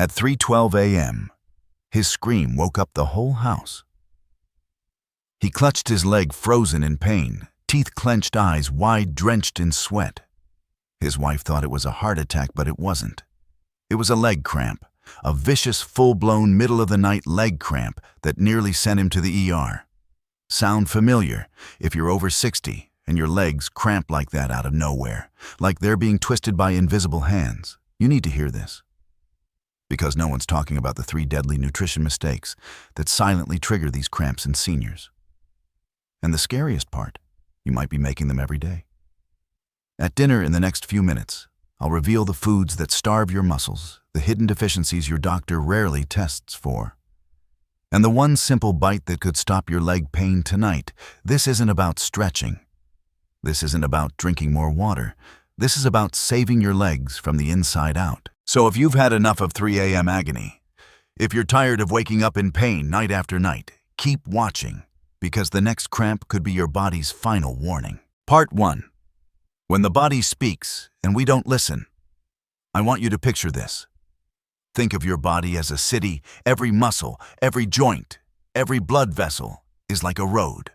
At 3:12 a.m., his scream woke up the whole house. He clutched his leg, frozen in pain, teeth clenched, eyes wide, drenched in sweat. His wife thought it was a heart attack, but it wasn't. It was a leg cramp, a vicious, full-blown, middle-of-the-night leg cramp that nearly sent him to the ER. Sound familiar if you're over 60 and your legs cramp like that out of nowhere, like they're being twisted by invisible hands? You need to hear this. Because no one's talking about the 3 deadly nutrition mistakes that silently trigger these cramps in seniors. And the scariest part, you might be making them every day. At dinner in the next few minutes, I'll reveal the foods that starve your muscles, the hidden deficiencies your doctor rarely tests for. And the one simple bite that could stop your leg pain tonight. This isn't about stretching. This isn't about drinking more water. This is about saving your legs from the inside out. So if you've had enough of 3 a.m. agony, if you're tired of waking up in pain night after night, keep watching, because the next cramp could be your body's final warning. Part 1. When the body speaks and we don't listen. I want you to picture this. Think of your body as a city. Every muscle, every joint, every blood vessel is like a road.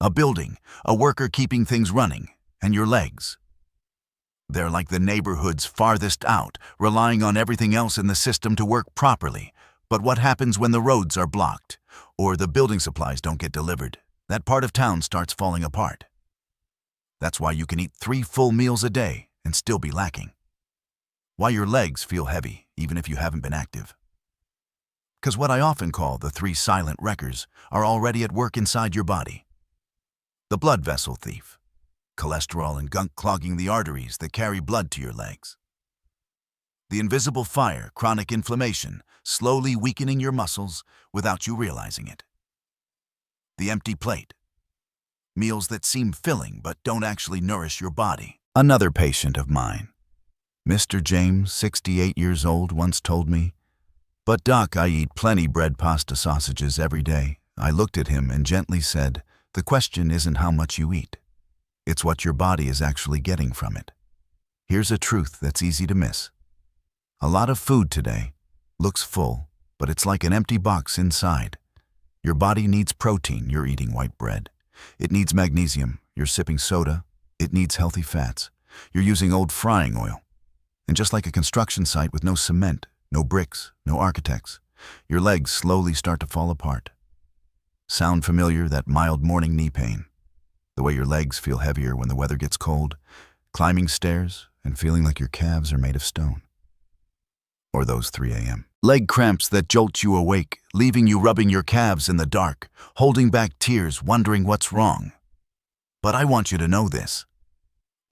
A building, a worker keeping things running, and your legs. They're like the neighborhood's farthest out, relying on everything else in the system to work properly. But what happens when the roads are blocked, or the building supplies don't get delivered? That part of town starts falling apart. That's why you can eat 3 full meals a day and still be lacking. Why your legs feel heavy, even if you haven't been active. Because what I often call the 3 silent wreckers are already at work inside your body. The blood vessel thief. Cholesterol and gunk clogging the arteries that carry blood to your legs. The invisible fire, chronic inflammation, slowly weakening your muscles without you realizing it. The empty plate. Meals that seem filling but don't actually nourish your body. Another patient of mine, Mr. James, 68 years old, once told me, "But doc, I eat plenty bread, pasta, sausages every day." I looked at him and gently said, "The question isn't how much you eat. It's what your body is actually getting from it." Here's a truth that's easy to miss. A lot of food today looks full, but it's like an empty box inside. Your body needs protein, you're eating white bread. It needs magnesium, you're sipping soda. It needs healthy fats, you're using old frying oil. And just like a construction site with no cement, no bricks, no architects, your legs slowly start to fall apart. Sound familiar, that mild morning knee pain? The way your legs feel heavier when the weather gets cold, climbing stairs and feeling like your calves are made of stone. Or those 3 a.m. leg cramps that jolt you awake, leaving you rubbing your calves in the dark, holding back tears, wondering what's wrong. But I want you to know this.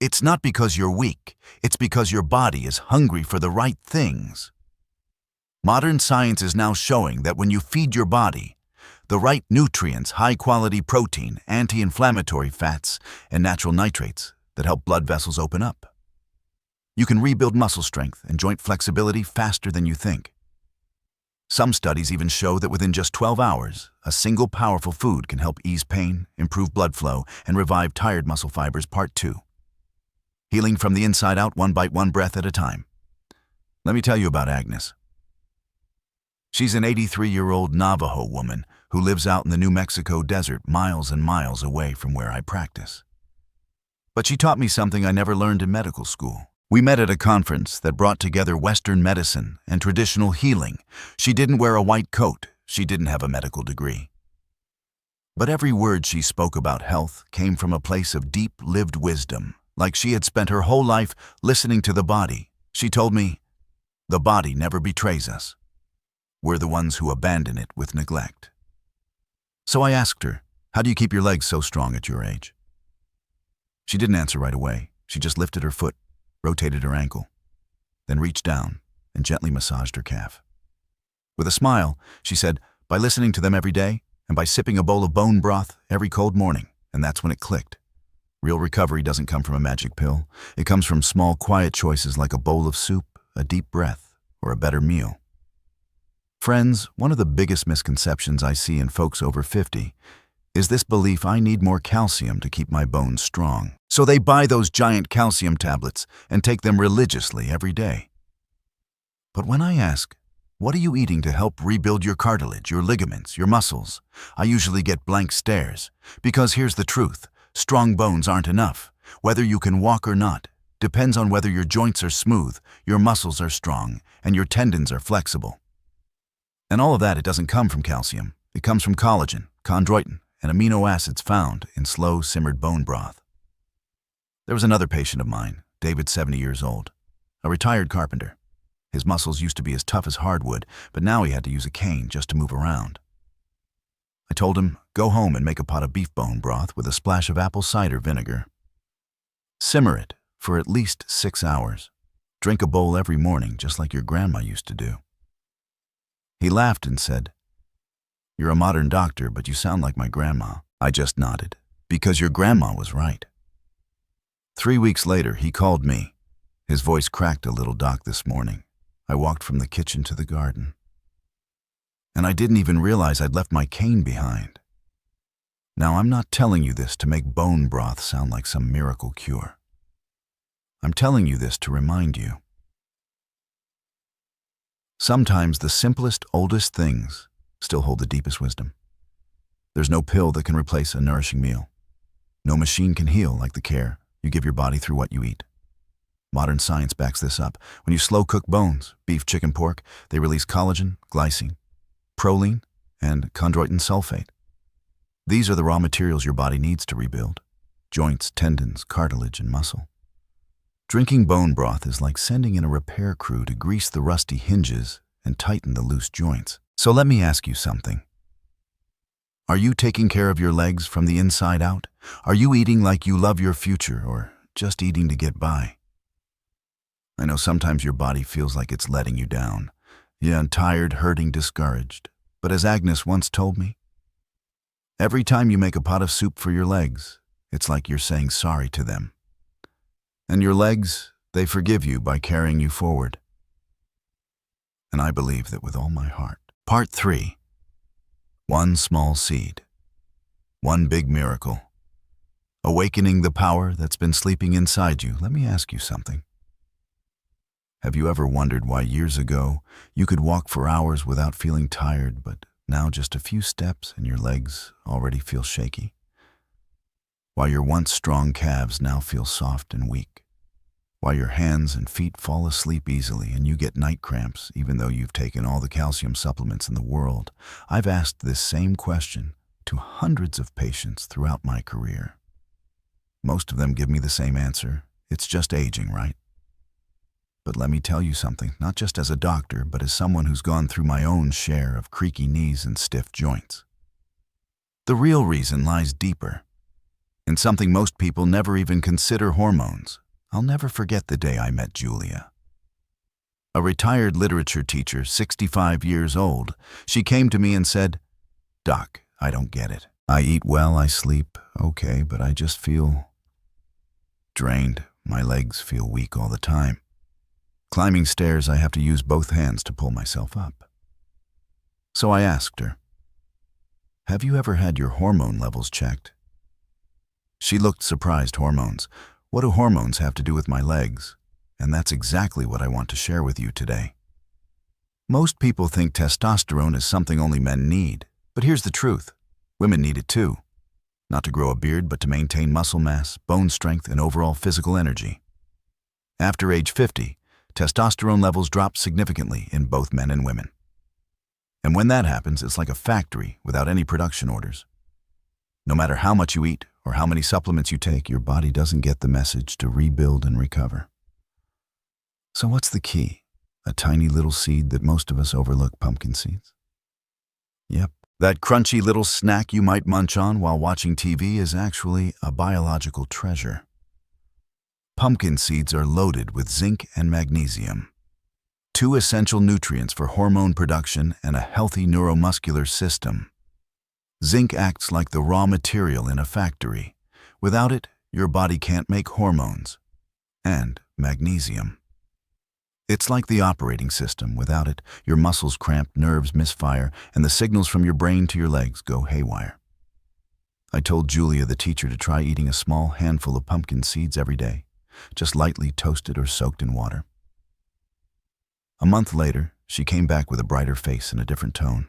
It's not because you're weak, it's because your body is hungry for the right things. Modern science is now showing that when you feed your body the right nutrients, high-quality protein, anti-inflammatory fats, and natural nitrates that help blood vessels open up, you can rebuild muscle strength and joint flexibility faster than you think. Some studies even show that within just 12 hours, a single powerful food can help ease pain, improve blood flow, and revive tired muscle fibers. Part 2. Healing from the inside out, one bite, one breath at a time. Let me tell you about Agnes. She's an 83-year-old Navajo woman who lives out in the New Mexico desert, miles and miles away from where I practice. But she taught me something I never learned in medical school. We met at a conference that brought together Western medicine and traditional healing. She didn't wear a white coat. She didn't have a medical degree. But every word she spoke about health came from a place of deep lived wisdom, like she had spent her whole life listening to the body. She told me, "The body never betrays us. We're the ones who abandon it with neglect." So I asked her, "How do you keep your legs so strong at your age?" She didn't answer right away. She just lifted her foot, rotated her ankle, then reached down and gently massaged her calf. With a smile, she said, "By listening to them every day and by sipping a bowl of bone broth every cold morning." And that's when it clicked. Real recovery doesn't come from a magic pill. It comes from small, quiet choices like a bowl of soup, a deep breath, or a better meal. Friends, one of the biggest misconceptions I see in folks over 50 is this belief: I need more calcium to keep my bones strong. So they buy those giant calcium tablets and take them religiously every day. But when I ask, What are you eating to help rebuild your cartilage, your ligaments, your muscles? I usually get blank stares. Because here's the truth. Strong bones aren't enough. Whether you can walk or not depends on whether your joints are smooth, your muscles are strong, and your tendons are flexible. And all of that, it doesn't come from calcium. It comes from collagen, chondroitin, and amino acids found in slow simmered bone broth. There was another patient of mine, David, 70 years old, a retired carpenter. His muscles used to be as tough as hardwood, but now he had to use a cane just to move around. I told him, go home and make a pot of beef bone broth with a splash of apple cider vinegar. Simmer it for at least 6 hours. Drink a bowl every morning, just like your grandma used to do. He laughed and said, "You're a modern doctor, but you sound like my grandma." I just nodded, because your grandma was right. 3 weeks later, he called me. His voice cracked a little. "Doc, this morning, I walked from the kitchen to the garden, and I didn't even realize I'd left my cane behind." Now, I'm not telling you this to make bone broth sound like some miracle cure. I'm telling you this to remind you. Sometimes the simplest, oldest things still hold the deepest wisdom. There's no pill that can replace a nourishing meal. No machine can heal like the care you give your body through what you eat. Modern science backs this up. When you slow cook bones, beef, chicken, pork, they release collagen, glycine, proline, and chondroitin sulfate. These are the raw materials your body needs to rebuild: joints, tendons, cartilage, and muscle. Drinking bone broth is like sending in a repair crew to grease the rusty hinges and tighten the loose joints. So let me ask you something. Are you taking care of your legs from the inside out? Are you eating like you love your future, or just eating to get by? I know sometimes your body feels like it's letting you down. Yeah, tired, hurting, discouraged. But as Agnes once told me, every time you make a pot of soup for your legs, it's like you're saying sorry to them. And your legs, they forgive you by carrying you forward. And I believe that with all my heart. Part 3. One small seed. One big miracle. Awakening the power that's been sleeping inside you. Let me ask you something. Have you ever wondered why years ago you could walk for hours without feeling tired, but now just a few steps and your legs already feel shaky? Why your once strong calves now feel soft and weak? Why your hands and feet fall asleep easily and you get night cramps even though you've taken all the calcium supplements in the world? I've asked this same question to hundreds of patients throughout my career. Most of them give me the same answer. It's just aging, right? But let me tell you something, not just as a doctor, but as someone who's gone through my own share of creaky knees and stiff joints. The real reason lies deeper, in something most people never even consider: hormones. I'll never forget the day I met Julia. A retired literature teacher, 65 years old. She came to me and said, "Doc, I don't get it. I eat well, I sleep okay, but I just feel drained. My legs feel weak all the time. Climbing stairs, I have to use both hands to pull myself up." So I asked her, "Have you ever had your hormone levels checked?" She looked surprised. "Hormones? What do hormones have to do with my legs?" And that's exactly what I want to share with you today. Most people think testosterone is something only men need, but here's the truth. Women need it too. Not to grow a beard, but to maintain muscle mass, bone strength, and overall physical energy. After age 50, testosterone levels drop significantly in both men and women. And when that happens, it's like a factory without any production orders. No matter how much you eat or how many supplements you take, your body doesn't get the message to rebuild and recover. So what's the key? A tiny little seed that most of us overlook: pumpkin seeds. Yep, that crunchy little snack you might munch on while watching TV is actually a biological treasure. Pumpkin seeds are loaded with zinc and magnesium, two essential nutrients for hormone production and a healthy neuromuscular system. Zinc acts like the raw material in a factory. Without it, your body can't make hormones. And magnesium. It's like the operating system. Without it, your muscles cramp, nerves misfire, and the signals from your brain to your legs go haywire. I told Julia, the teacher, to try eating a small handful of pumpkin seeds every day, just lightly toasted or soaked in water. A month later, she came back with a brighter face and a different tone.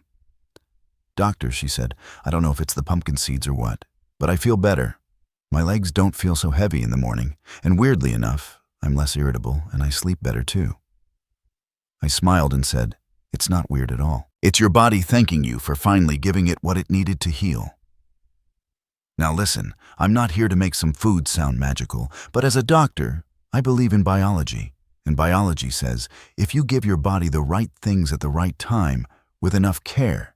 "Doctor," she said, "I don't know if it's the pumpkin seeds or what, but I feel better. My legs don't feel so heavy in the morning, and weirdly enough, I'm less irritable and I sleep better too." I smiled and said, "It's not weird at all. It's your body thanking you for finally giving it what it needed to heal." Now listen, I'm not here to make some food sound magical, but as a doctor, I believe in biology. And biology says, if you give your body the right things at the right time, with enough care,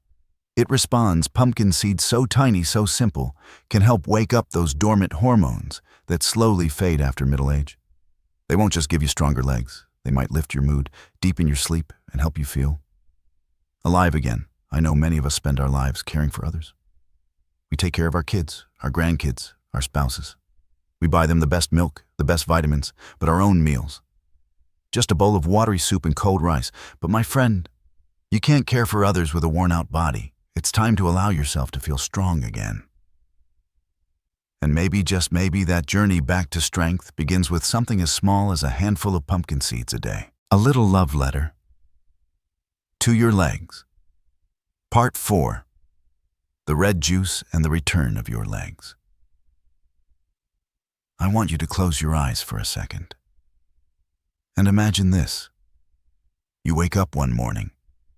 it responds. Pumpkin seeds, so tiny, so simple, can help wake up those dormant hormones that slowly fade after middle age. They won't just give you stronger legs. They might lift your mood, deepen your sleep, and help you feel alive again. I know many of us spend our lives caring for others. We take care of our kids, our grandkids, our spouses. We buy them the best milk, the best vitamins, but our own meals, just a bowl of watery soup and cold rice. But my friend, you can't care for others with a worn-out body. It's time to allow yourself to feel strong again. And maybe, just maybe, that journey back to strength begins with something as small as a handful of pumpkin seeds a day. A little love letter to your legs. Part 4. The red juice and the return of your legs. I want you to close your eyes for a second. And imagine this. You wake up one morning.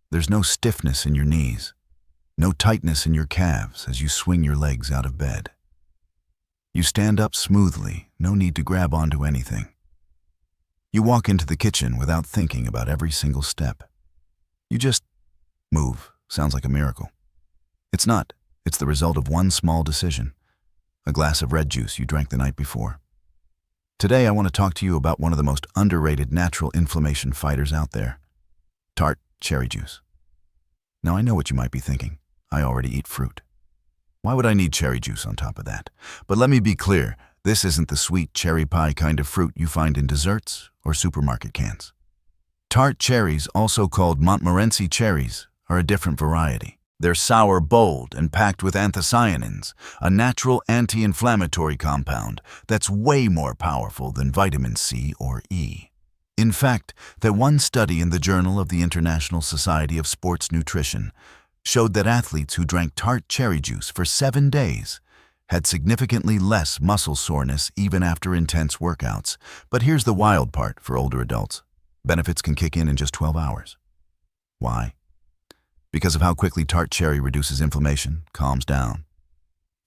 There's no stiffness in your knees, no tightness in your calves as you swing your legs out of bed. You stand up smoothly, no need to grab onto anything. You walk into the kitchen without thinking about every single step. You just move. Sounds like a miracle. It's not. It's the result of one small decision. A glass of red juice you drank the night before. Today I want to talk to you about one of the most underrated natural inflammation fighters out there. Tart cherry juice. Now I know what you might be thinking. I already eat fruit. Why would I need cherry juice on top of that? But let me be clear, this isn't the sweet cherry pie kind of fruit you find in desserts or supermarket cans. Tart cherries, also called Montmorency cherries, are a different variety. They're sour, bold, and packed with anthocyanins, a natural anti-inflammatory compound that's way more powerful than vitamin C or E. In fact, that one study in the Journal of the International Society of Sports Nutrition showed that athletes who drank tart cherry juice for 7 days had significantly less muscle soreness even after intense workouts. But here's the wild part for older adults. Benefits can kick in just 12 hours. Why? Because of how quickly tart cherry reduces inflammation, calms down.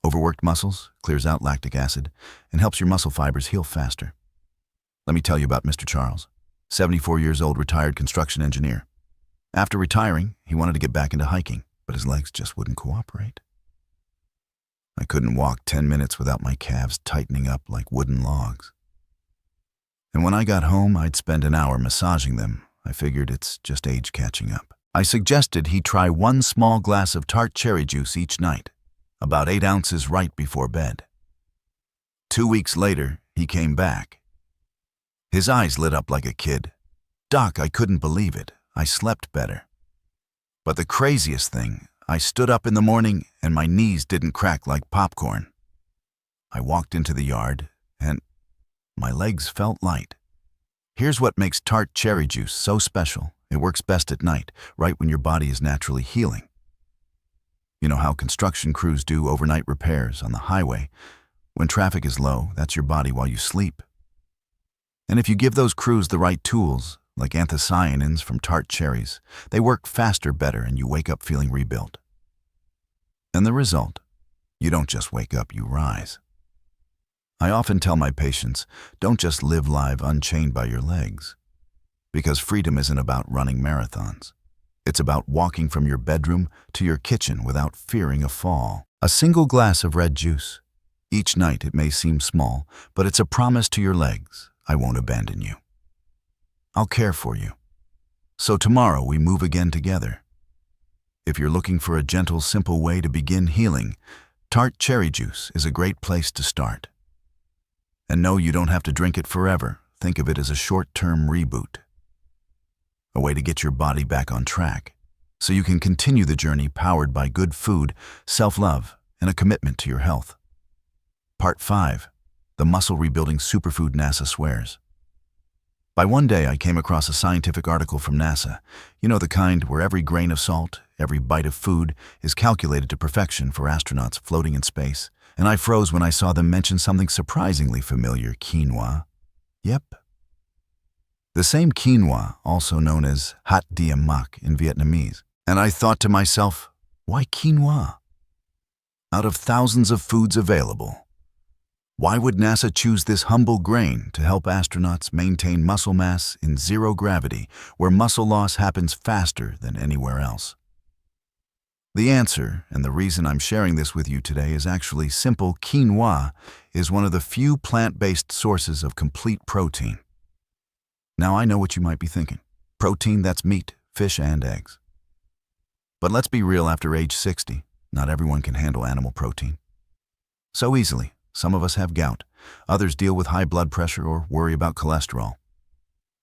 Overworked muscles, clears out lactic acid, and helps your muscle fibers heal faster. Let me tell you about Mr. Charles, 74 years old, retired construction engineer. After retiring, he wanted to get back into hiking, but his legs just wouldn't cooperate. I couldn't walk 10 minutes without my calves tightening up like wooden logs. And when I got home, I'd spend an hour massaging them. I figured it's just age catching up. I suggested he try 1 small glass of tart cherry juice each night, about 8 ounces right before bed. 2 weeks later, he came back. His eyes lit up like a kid. "Doc, I couldn't believe it. I slept better. But the craziest thing, I stood up in the morning and my knees didn't crack like popcorn. I walked into the yard and my legs felt light." Here's what makes tart cherry juice so special. It works best at night, right when your body is naturally healing. You know how construction crews do overnight repairs on the highway? When traffic is low, that's your body while you sleep. And if you give those crews the right tools, like anthocyanins from tart cherries, they work faster, better, and you wake up feeling rebuilt. And the result? You don't just wake up, you rise. I often tell my patients, don't just live life unchained by your legs. Because freedom isn't about running marathons. It's about walking from your bedroom to your kitchen without fearing a fall. A single glass of red juice. Each night it may seem small, but it's a promise to your legs. I won't abandon you. I'll care for you. So tomorrow we move again together. If you're looking for a gentle, simple way to begin healing, tart cherry juice is a great place to start. And no, you don't have to drink it forever. Think of it as a short-term reboot. A way to get your body back on track, so you can continue the journey powered by good food, self-love, and a commitment to your health. Part 5. The muscle rebuilding superfood NASA swears. By one day, I came across a scientific article from NASA. You know, the kind where every grain of salt, every bite of food is calculated to perfection for astronauts floating in space. And I froze when I saw them mention something surprisingly familiar: quinoa. Yep. The same quinoa, also known as hạt diem mac in Vietnamese. And I thought to myself, why quinoa? Out of thousands of foods available, why would NASA choose this humble grain to help astronauts maintain muscle mass in zero gravity, where muscle loss happens faster than anywhere else? The answer, and the reason I'm sharing this with you today, is actually simple. Quinoa is one of the few plant-based sources of complete protein. Now, I know what you might be thinking. Protein, that's meat, fish, and eggs. But let's be real, after age 60, not everyone can handle animal protein so easily. Some of us have gout, others deal with high blood pressure or worry about cholesterol.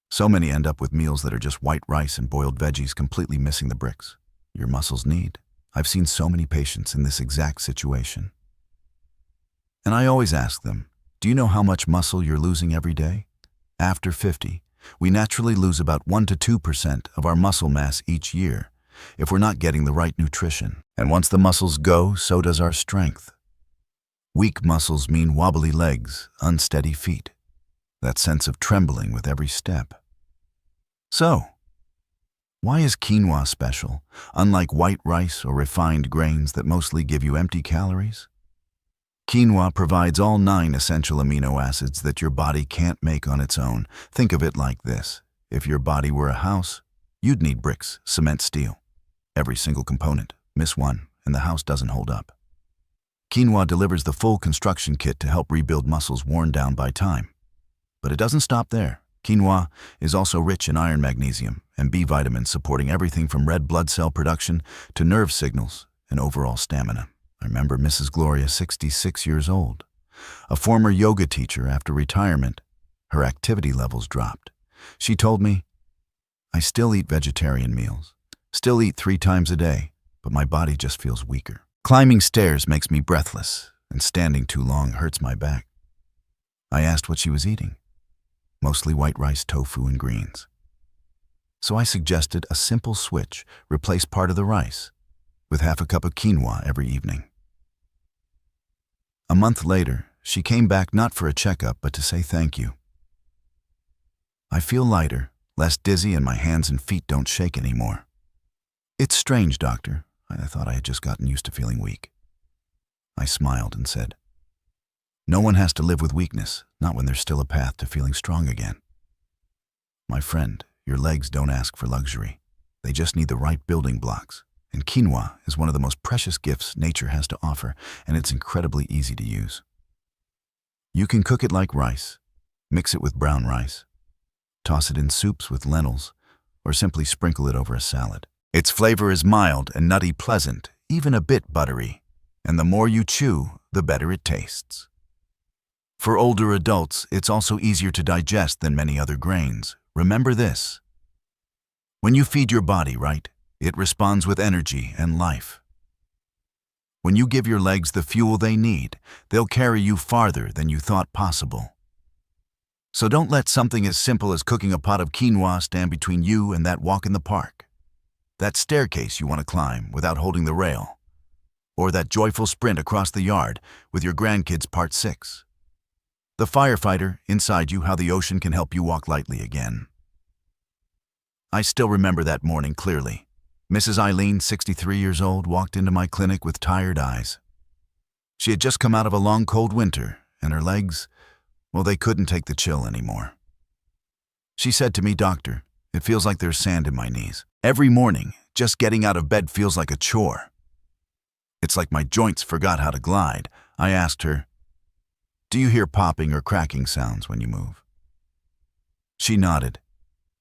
So many end up with meals that are just white rice and boiled veggies, completely missing the bricks your muscles need. I've seen so many patients in this exact situation. And I always ask them, do you know how much muscle you're losing every day? After 50, we naturally lose about 1 to 2% of our muscle mass each year if we're not getting the right nutrition. And once the muscles go, so does our strength. Weak muscles mean wobbly legs, unsteady feet, that sense of trembling with every step. So, why is quinoa special, unlike white rice or refined grains that mostly give you empty calories? Quinoa provides all 9 essential amino acids that your body can't make on its own. Think of it like this. If your body were a house, you'd need bricks, cement, steel. Every single component. Miss one, and the house doesn't hold up. Quinoa delivers the full construction kit to help rebuild muscles worn down by time. But it doesn't stop there. Quinoa is also rich in iron, magnesium, and B vitamins, supporting everything from red blood cell production to nerve signals and overall stamina. I remember Mrs. Gloria, 66 years old, a former yoga teacher. After retirement, her activity levels dropped. She told me, I still eat vegetarian meals, still eat 3 times a day, but my body just feels weaker. Climbing stairs makes me breathless, and standing too long hurts my back. I asked what she was eating. Mostly white rice, tofu, and greens. So I suggested a simple switch: replace part of the rice with half a cup of quinoa every evening. A month later, she came back not for a checkup, but to say thank you. I feel lighter, less dizzy, and my hands and feet don't shake anymore. It's strange, doctor. I thought I had just gotten used to feeling weak. I smiled and said, no one has to live with weakness, not when there's still a path to feeling strong again. My friend, your legs don't ask for luxury. They just need the right building blocks. And quinoa is one of the most precious gifts nature has to offer, and it's incredibly easy to use. You can cook it like rice, mix it with brown rice, toss it in soups with lentils, or simply sprinkle it over a salad. Its flavor is mild and nutty, pleasant, even a bit buttery. And the more you chew, the better it tastes. For older adults, it's also easier to digest than many other grains. Remember this: when you feed your body right, it responds with energy and life. When you give your legs the fuel they need, they'll carry you farther than you thought possible. So don't let something as simple as cooking a pot of quinoa stand between you and that walk in the park, that staircase you want to climb without holding the rail, or that joyful sprint across the yard with your grandkids Part 6. The firefighter inside you, how the ocean can help you walk lightly again. I still remember that morning clearly. Mrs. Eileen, 63 years old, walked into my clinic with tired eyes. She had just come out of a long, cold winter, and her legs, well, they couldn't take the chill anymore. She said to me, "Doctor, it feels like there's sand in my knees. Every morning, just getting out of bed feels like a chore. It's like my joints forgot how to glide." I asked her, "Do you hear popping or cracking sounds when you move?" She nodded.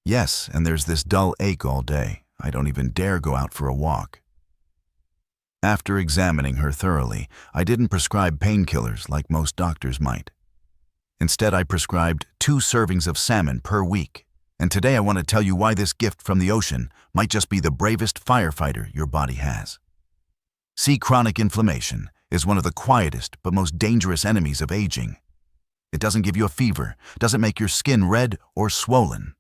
"Yes, and there's this dull ache all day. I don't even dare go out for a walk." After examining her thoroughly, I didn't prescribe painkillers like most doctors might. Instead, I prescribed 2 servings of salmon per week. And today I want to tell you why this gift from the ocean might just be the bravest firefighter your body has. See, chronic inflammation is one of the quietest but most dangerous enemies of aging. It doesn't give you a fever, doesn't make your skin red or swollen.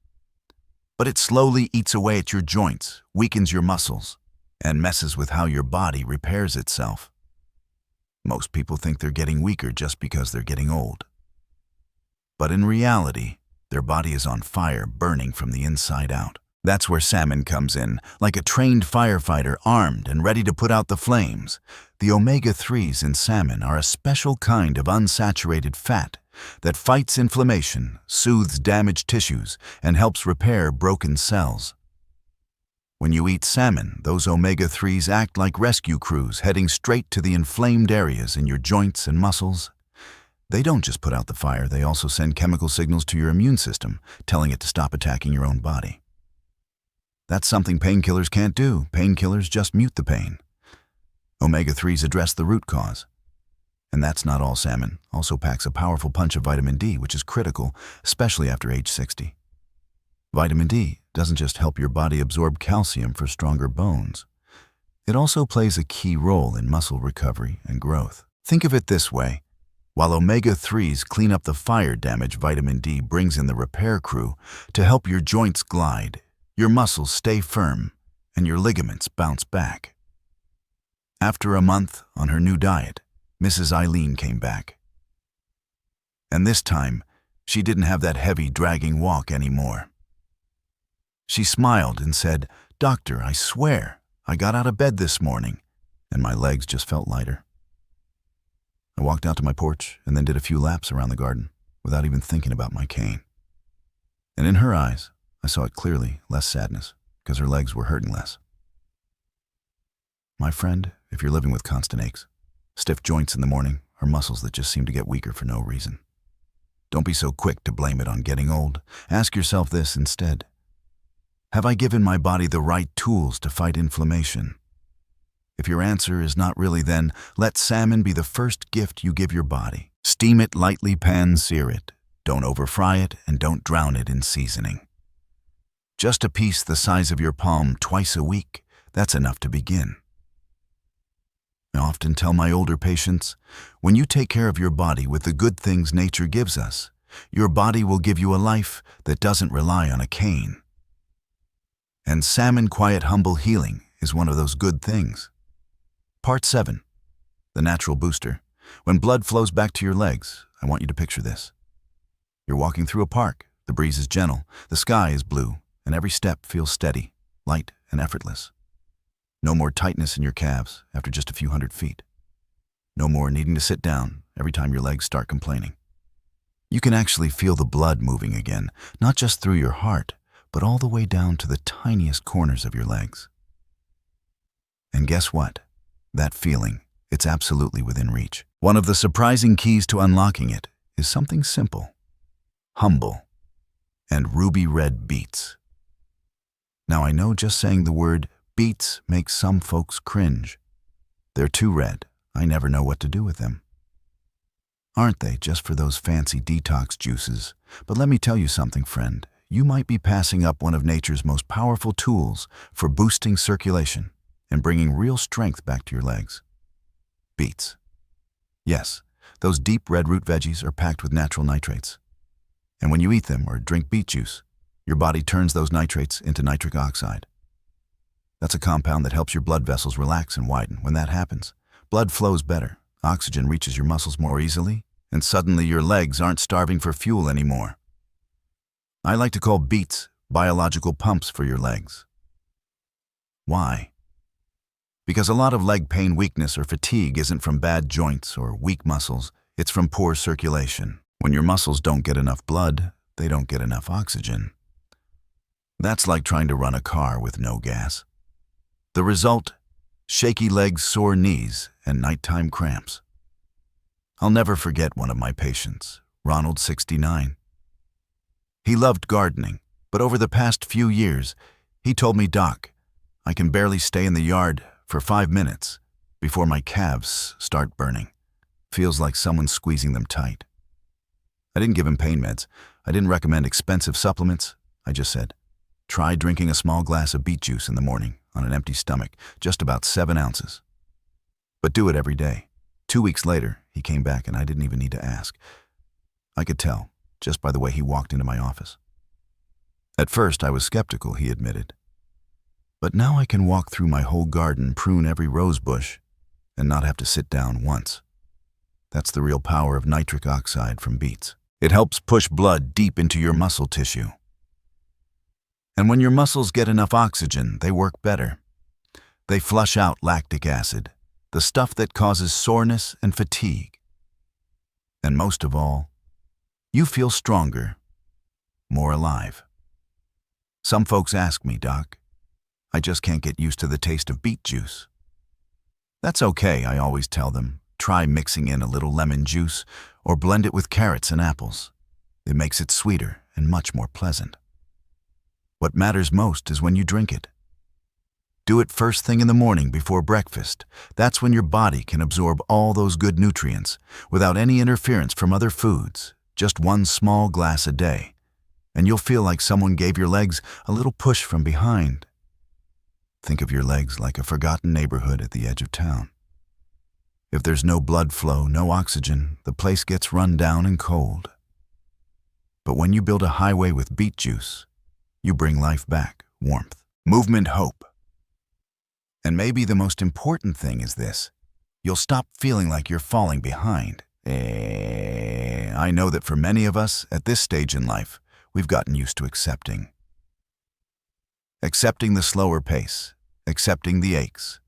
But it slowly eats away at your joints, weakens your muscles, and messes with how your body repairs itself. Most people think they're getting weaker just because they're getting old. But in reality, their body is on fire, burning from the inside out. That's where salmon comes in, like a trained firefighter armed and ready to put out the flames. The omega-3s in salmon are a special kind of unsaturated fat that fights inflammation, soothes damaged tissues, and helps repair broken cells. When you eat salmon, those omega-3s act like rescue crews heading straight to the inflamed areas in your joints and muscles. They don't just put out the fire, they also send chemical signals to your immune system, telling it to stop attacking your own body. That's something painkillers can't do. Painkillers just mute the pain. Omega-3s address the root cause. And that's not all. Salmon also packs a powerful punch of vitamin D, which is critical, especially after age 60. Vitamin D doesn't just help your body absorb calcium for stronger bones. It also plays a key role in muscle recovery and growth. Think of it this way. While omega-3s clean up the fire damage, vitamin D brings in the repair crew to help your joints glide, your muscles stay firm, and your ligaments bounce back. After a month on her new diet, Mrs. Eileen came back. And this time, she didn't have that heavy, dragging walk anymore. She smiled and said, "Doctor, I swear, I got out of bed this morning, and my legs just felt lighter." I walked out to my porch and then did a few laps around the garden without even thinking about my cane. And in her eyes, I saw it clearly, less sadness, because her legs were hurting less. My friend, if you're living with constant aches, stiff joints in the morning, or muscles that just seem to get weaker for no reason, don't be so quick to blame it on getting old. Ask yourself this instead. Have I given my body the right tools to fight inflammation? If your answer is not really, then let salmon be the first gift you give your body. Steam it lightly, pan-sear it. Don't over-fry it, and don't drown it in seasoning. Just a piece the size of your palm twice a week, that's enough to begin. I often tell my older patients, when you take care of your body with the good things nature gives us, your body will give you a life that doesn't rely on a cane. And salmon quiet humble healing is one of those good things. Part 7. The natural booster. When blood flows back to your legs, I want you to picture this. You're walking through a park, the breeze is gentle, the sky is blue, and every step feels steady, light, and effortless. No more tightness in your calves after just a few hundred feet. No more needing to sit down every time your legs start complaining. You can actually feel the blood moving again, not just through your heart, but all the way down to the tiniest corners of your legs. And guess what? That feeling, it's absolutely within reach. One of the surprising keys to unlocking it is something simple, humble, and ruby red beets. Now I know just saying the word beets makes some folks cringe. They're too red. I never know what to do with them. Aren't they just for those fancy detox juices? But let me tell you something, friend. You might be passing up one of nature's most powerful tools for boosting circulation and bringing real strength back to your legs. Beets. Yes, those deep red root veggies are packed with natural nitrates. And when you eat them or drink beet juice, your body turns those nitrates into nitric oxide. That's a compound that helps your blood vessels relax and widen. When that happens, blood flows better, oxygen reaches your muscles more easily, and suddenly your legs aren't starving for fuel anymore. I like to call beets biological pumps for your legs. Why? Because a lot of leg pain, weakness, or fatigue isn't from bad joints or weak muscles, it's from poor circulation. When your muscles don't get enough blood, they don't get enough oxygen. That's like trying to run a car with no gas. The result? Shaky legs, sore knees, and nighttime cramps. I'll never forget one of my patients, Ronald, 69. He loved gardening, but over the past few years, he told me, "Doc, I can barely stay in the yard for 5 minutes before my calves start burning. Feels like someone's squeezing them tight." I didn't give him pain meds. I didn't recommend expensive supplements. I just said, try drinking a small glass of beet juice in the morning on an empty stomach, just about 7 ounces. But do it every day. 2 weeks later, he came back and I didn't even need to ask. I could tell, just by the way he walked into my office. At first, I was skeptical, he admitted. But now I can walk through my whole garden, prune every rose bush, and not have to sit down once. That's the real power of nitric oxide from beets. It helps push blood deep into your muscle tissue. And when your muscles get enough oxygen, they work better. They flush out lactic acid, the stuff that causes soreness and fatigue. And most of all, you feel stronger, more alive. Some folks ask me, Doc, I just can't get used to the taste of beet juice. That's okay, I always tell them. Try mixing in a little lemon juice or blend it with carrots and apples. It makes it sweeter and much more pleasant. What matters most is when you drink it. Do it first thing in the morning before breakfast. That's when your body can absorb all those good nutrients without any interference from other foods. Just one small glass a day, and you'll feel like someone gave your legs a little push from behind. Think of your legs like a forgotten neighborhood at the edge of town. If there's no blood flow, no oxygen, the place gets run down and cold. But when you build a highway with beet juice, you bring life back, warmth, movement, hope. And maybe the most important thing is this: you'll stop feeling like you're falling behind. I know that for many of us at this stage in life, we've gotten used to accepting. Accepting the slower pace, accepting the aches,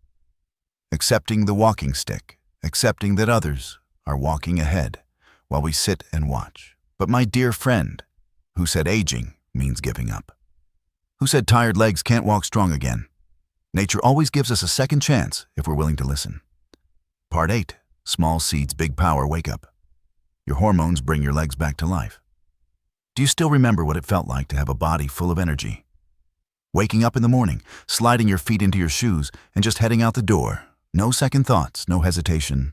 accepting the walking stick, accepting that others are walking ahead while we sit and watch. But my dear friend, who said aging means giving up? Who said tired legs can't walk strong again? Nature always gives us a second chance if we're willing to listen. Part 8. Small seeds, big power, wake up. Your hormones bring your legs back to life. Do you still remember what it felt like to have a body full of energy? Waking up in the morning, sliding your feet into your shoes, and just heading out the door. No second thoughts, no hesitation.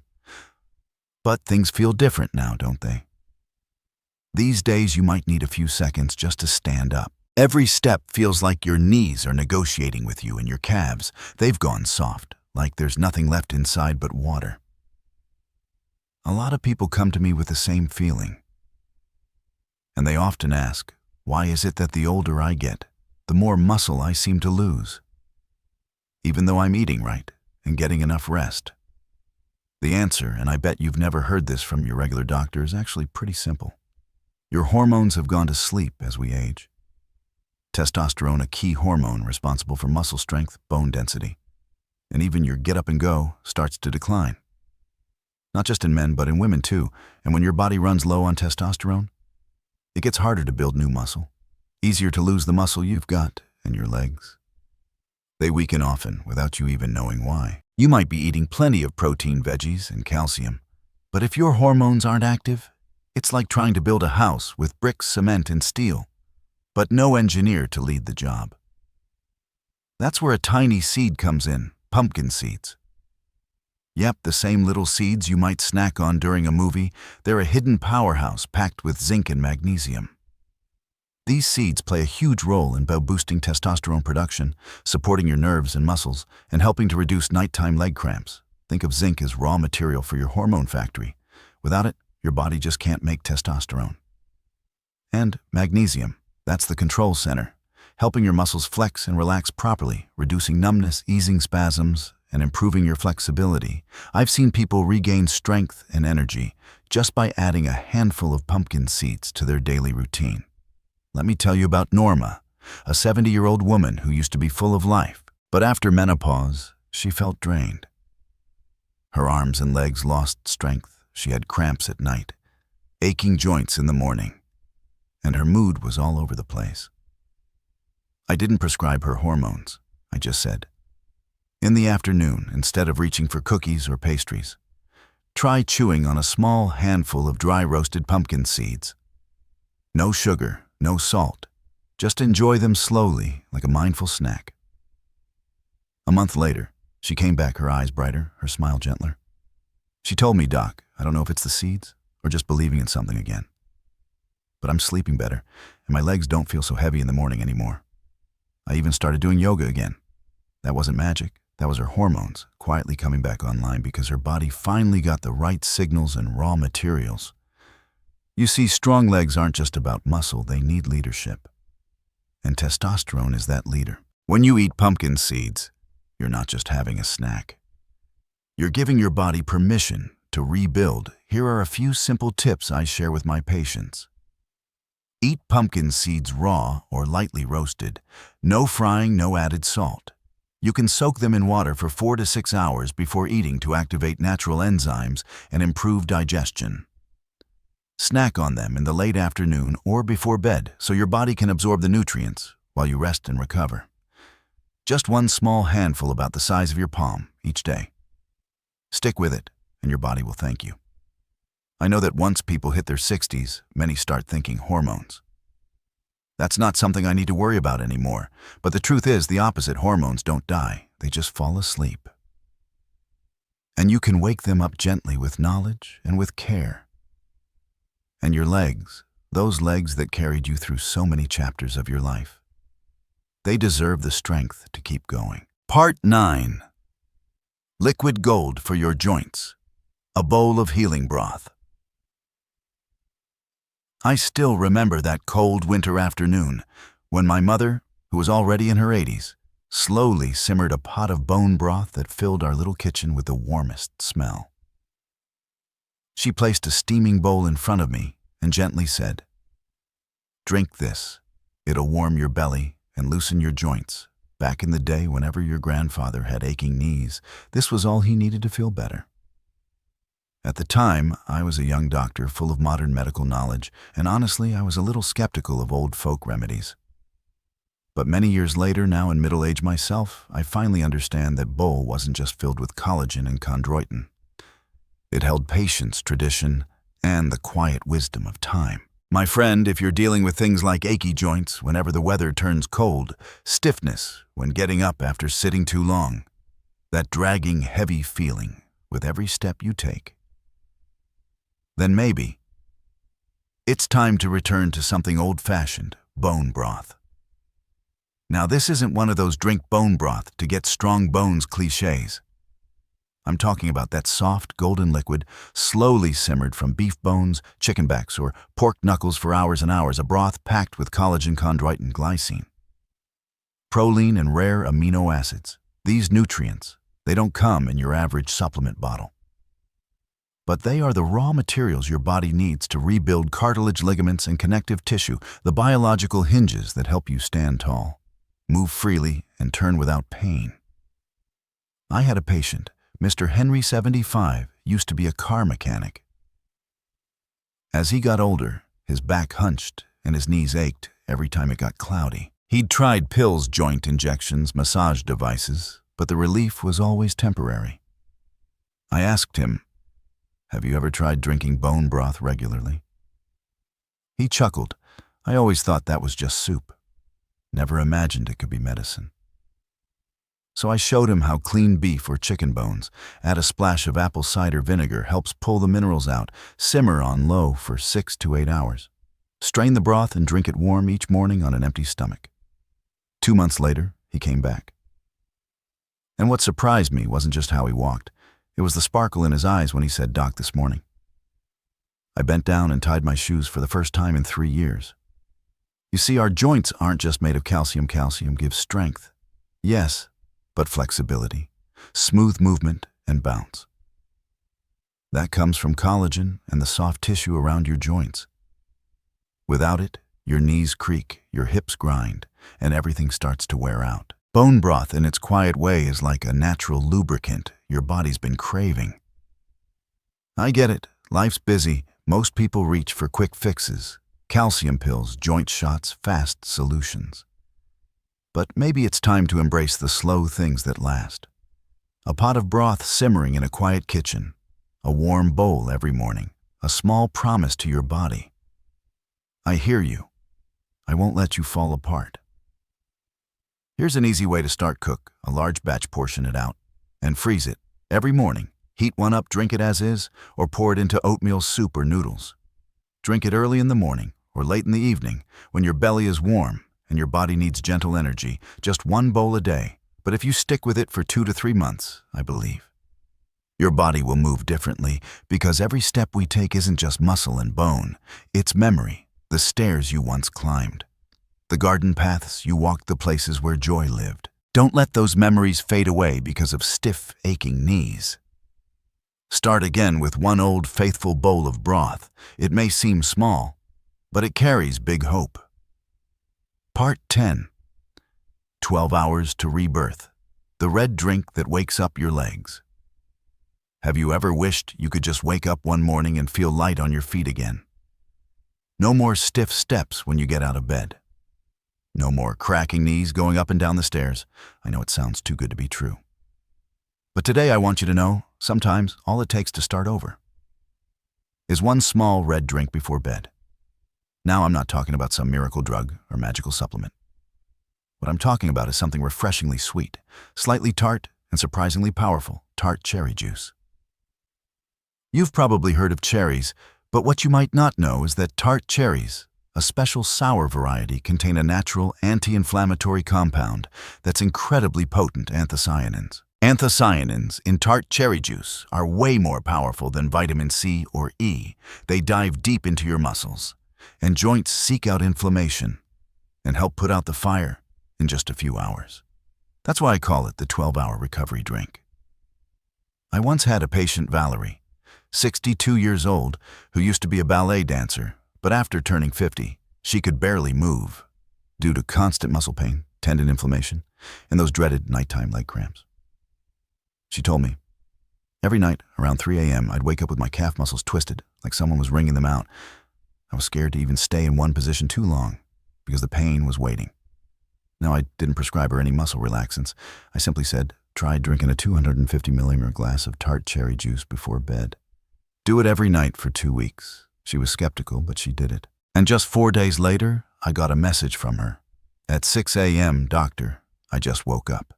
But things feel different now, don't they? These days you might need a few seconds just to stand up. Every step feels like your knees are negotiating with you, and your calves, they've gone soft, like there's nothing left inside but water. A lot of people come to me with the same feeling. And they often ask, why is it that the older I get, the more muscle I seem to lose, even though I'm eating right and getting enough rest? The answer, and I bet you've never heard this from your regular doctor, is actually pretty simple. Your hormones have gone to sleep as we age. Testosterone, a key hormone responsible for muscle strength, bone density, and even your get up and go, starts to decline. Not just in men, but in women too. And when your body runs low on testosterone, it gets harder to build new muscle. Easier to lose the muscle you've got in your legs. They weaken often without you even knowing why. You might be eating plenty of protein, veggies, and calcium, but if your hormones aren't active, it's like trying to build a house with bricks, cement, and steel, but no engineer to lead the job. That's where a tiny seed comes in, pumpkin seeds. Yep, the same little seeds you might snack on during a movie. They're a hidden powerhouse packed with zinc and magnesium. These seeds play a huge role in boosting testosterone production, supporting your nerves and muscles, and helping to reduce nighttime leg cramps. Think of zinc as raw material for your hormone factory. Without it, your body just can't make testosterone. And magnesium, that's the control center, helping your muscles flex and relax properly, reducing numbness, easing spasms, and improving your flexibility. I've seen people regain strength and energy just by adding a handful of pumpkin seeds to their daily routine. Let me tell you about Norma, a 70-year-old woman who used to be full of life, but after menopause, she felt drained. Her arms and legs lost strength, she had cramps at night, aching joints in the morning, and her mood was all over the place. I didn't prescribe her hormones. I just said, in the afternoon, instead of reaching for cookies or pastries, try chewing on a small handful of dry roasted pumpkin seeds. No sugar, no salt. Just enjoy them slowly, like a mindful snack. A month later, she came back, her eyes brighter, her smile gentler. She told me, Doc, I don't know if it's the seeds or just believing in something again, but I'm sleeping better, and my legs don't feel so heavy in the morning anymore. I even started doing yoga again. That wasn't magic. That was her hormones quietly coming back online because her body finally got the right signals and raw materials. You see, strong legs aren't just about muscle, they need leadership. And testosterone is that leader. When you eat pumpkin seeds, you're not just having a snack. You're giving your body permission to rebuild. Here are a few simple tips I share with my patients. Eat pumpkin seeds raw or lightly roasted. No frying, no added salt. You can soak them in water for 4 to 6 hours before eating to activate natural enzymes and improve digestion. Snack on them in the late afternoon or before bed so your body can absorb the nutrients while you rest and recover. Just one small handful about the size of your palm each day. Stick with it, and your body will thank you. I know that once people hit their 60s, many start thinking hormones. That's not something I need to worry about anymore, but the truth is the opposite. Hormones don't die, they just fall asleep. And you can wake them up gently with knowledge and with care. And your legs, those legs that carried you through so many chapters of your life, they deserve the strength to keep going. Part 9. Liquid gold for your joints. A bowl of healing broth. I still remember that cold winter afternoon when my mother, who was already in her 80s, slowly simmered a pot of bone broth that filled our little kitchen with the warmest smell. She placed a steaming bowl in front of me and gently said, "Drink this. It'll warm your belly and loosen your joints." Back in the day, whenever your grandfather had aching knees, this was all he needed to feel better. At the time, I was a young doctor full of modern medical knowledge, and honestly, I was a little skeptical of old folk remedies. But many years later, now in middle age myself, I finally understand that bowl wasn't just filled with collagen and chondroitin. It held patience, tradition, and the quiet wisdom of time. My friend, if you're dealing with things like achy joints whenever the weather turns cold, stiffness when getting up after sitting too long, that dragging, heavy feeling with every step you take, then maybe it's time to return to something old-fashioned, bone broth. Now, this isn't one of those drink bone broth to get strong bones cliches. I'm talking about that soft, golden liquid, slowly simmered from beef bones, chicken backs, or pork knuckles for hours and hours, a broth packed with collagen, chondroitin, glycine, proline, and rare amino acids. These nutrients, they don't come in your average supplement bottle. But they are the raw materials your body needs to rebuild cartilage, ligaments, and connective tissue, the biological hinges that help you stand tall, move freely, and turn without pain. I had a patient, Mr. Henry, 75, used to be a car mechanic. As he got older, his back hunched and his knees ached every time it got cloudy. He'd tried pills, joint injections, massage devices, but the relief was always temporary. I asked him, "Have you ever tried drinking bone broth regularly?" He chuckled. "I always thought that was just soup. Never imagined it could be medicine." So I showed him how clean beef or chicken bones, add a splash of apple cider vinegar, helps pull the minerals out, simmer on low for 6 to 8 hours. Strain the broth and drink it warm each morning on an empty stomach. 2 months later, he came back. And what surprised me wasn't just how he walked. It was the sparkle in his eyes when he said, "Doc, this morning I bent down and tied my shoes for the first time in 3 years." You see, our joints aren't just made of calcium. Calcium gives strength, yes, but flexibility, smooth movement, and bounce. That comes from collagen and the soft tissue around your joints. Without it, your knees creak, your hips grind, and everything starts to wear out. Bone broth in its quiet way is like a natural lubricant your body's been craving. I get it, life's busy. Most people reach for quick fixes, calcium pills, joint shots, fast solutions. But maybe it's time to embrace the slow things that last. A pot of broth simmering in a quiet kitchen, a warm bowl every morning, a small promise to your body. I hear you. I won't let you fall apart. Here's an easy way to start. Cook a large batch, portion it out, and freeze it every morning. Heat one up, drink it as is, or pour it into oatmeal soup or noodles. Drink it early in the morning or late in the evening when your belly is warm and your body needs gentle energy. Just one bowl a day, but if you stick with it for 2 to 3 months, I believe Your body will move differently because every step we take isn't just muscle and bone. It's memory, the stairs you once climbed, the garden paths you walked, the places where joy lived. Don't let those memories fade away because of stiff, aching knees. Start again with one old, faithful bowl of broth. It may seem small, but it carries big hope. Part 10. 12 Hours to Rebirth. The red drink that wakes up your legs. Have you ever wished you could just wake up one morning and feel light on your feet again? No more stiff steps when you get out of bed. No more cracking knees going up and down the stairs. I know it sounds too good to be true. But today I want you to know, sometimes all it takes to start over is one small red drink before bed. Now I'm not talking about some miracle drug or magical supplement. What I'm talking about is something refreshingly sweet, slightly tart, and surprisingly powerful: tart cherry juice. You've probably heard of cherries, but what you might not know is that tart cherries, a special sour variety, contain a natural anti-inflammatory compound that's incredibly potent: anthocyanins. Anthocyanins in tart cherry juice are way more powerful than vitamin C or E. They dive deep into your muscles, and joints seek out inflammation and help put out the fire in just a few hours. That's why I call it the 12-hour recovery drink. I once had a patient, Valerie, 62 years old, who used to be a ballet dancer, but after turning 50, she could barely move due to constant muscle pain, tendon inflammation, and those dreaded nighttime leg cramps. She told me, every night around 3 a.m., I'd wake up with my calf muscles twisted, like someone was wringing them out. I was scared to even stay in one position too long because the pain was waiting. Now, I didn't prescribe her any muscle relaxants. I simply said, try drinking a 250 milliliter glass of tart cherry juice before bed. Do it every night for 2 weeks. She was skeptical, but she did it. And just 4 days later, I got a message from her. At 6 a.m., doctor, I just woke up.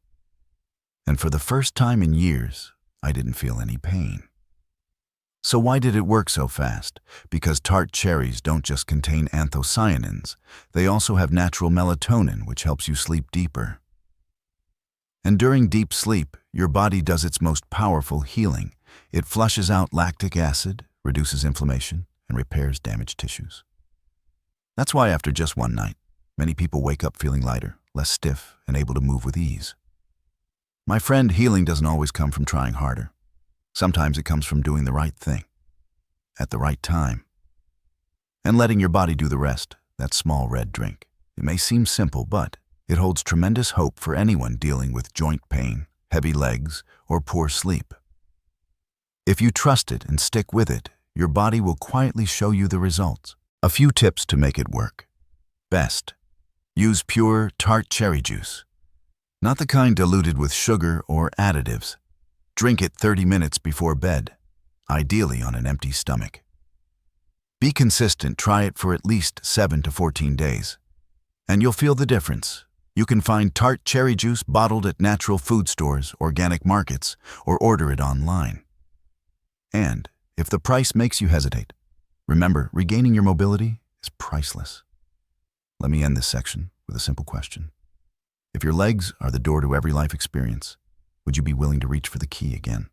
And for the first time in years, I didn't feel any pain. So why did it work so fast? Because tart cherries don't just contain anthocyanins. They also have natural melatonin, which helps you sleep deeper. And during deep sleep, your body does its most powerful healing. It flushes out lactic acid, reduces inflammation, and repairs damaged tissues. That's why after just one night, many people wake up feeling lighter, less stiff, and able to move with ease. My friend, healing doesn't always come from trying harder. Sometimes it comes from doing the right thing, at the right time, and letting your body do the rest, that small red drink. It may seem simple, but it holds tremendous hope for anyone dealing with joint pain, heavy legs, or poor sleep. If you trust it and stick with it, your body will quietly show you the results. A few tips to make it work. Best, use pure tart cherry juice. Not the kind diluted with sugar or additives. Drink it 30 minutes before bed, ideally on an empty stomach. Be consistent, try it for at least 7 to 14 days, and you'll feel the difference. You can find tart cherry juice bottled at natural food stores, organic markets, or order it online. And if the price makes you hesitate, remember, regaining your mobility is priceless. Let me end this section with a simple question. If your legs are the door to every life experience, would you be willing to reach for the key again?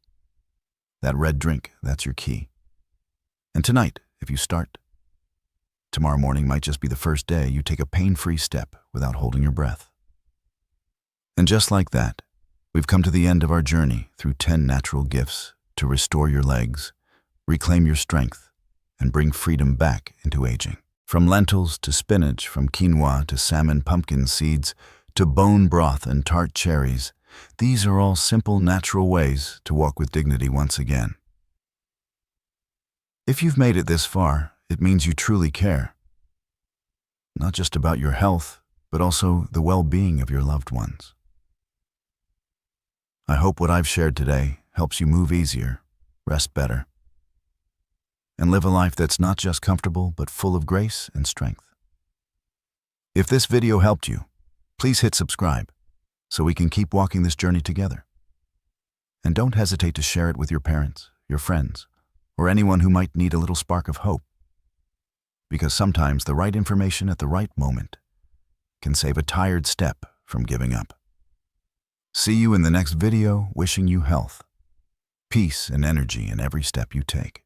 That red drink, that's your key. And tonight, if you start, tomorrow morning might just be the first day you take a pain-free step without holding your breath. And just like that, we've come to the end of our journey through 10 natural gifts to restore your legs, reclaim your strength, and bring freedom back into aging. From lentils to spinach, from quinoa to salmon pumpkin seeds, to bone broth and tart cherries, these are all simple, natural ways to walk with dignity once again. If you've made it this far, it means you truly care. Not just about your health, but also the well-being of your loved ones. I hope what I've shared today helps you move easier, rest better, and live a life that's not just comfortable, but full of grace and strength. If this video helped you, please hit subscribe so we can keep walking this journey together. And don't hesitate to share it with your parents, your friends, or anyone who might need a little spark of hope. Because sometimes the right information at the right moment can save a tired step from giving up. See you in the next video, wishing you health, peace and energy in every step you take.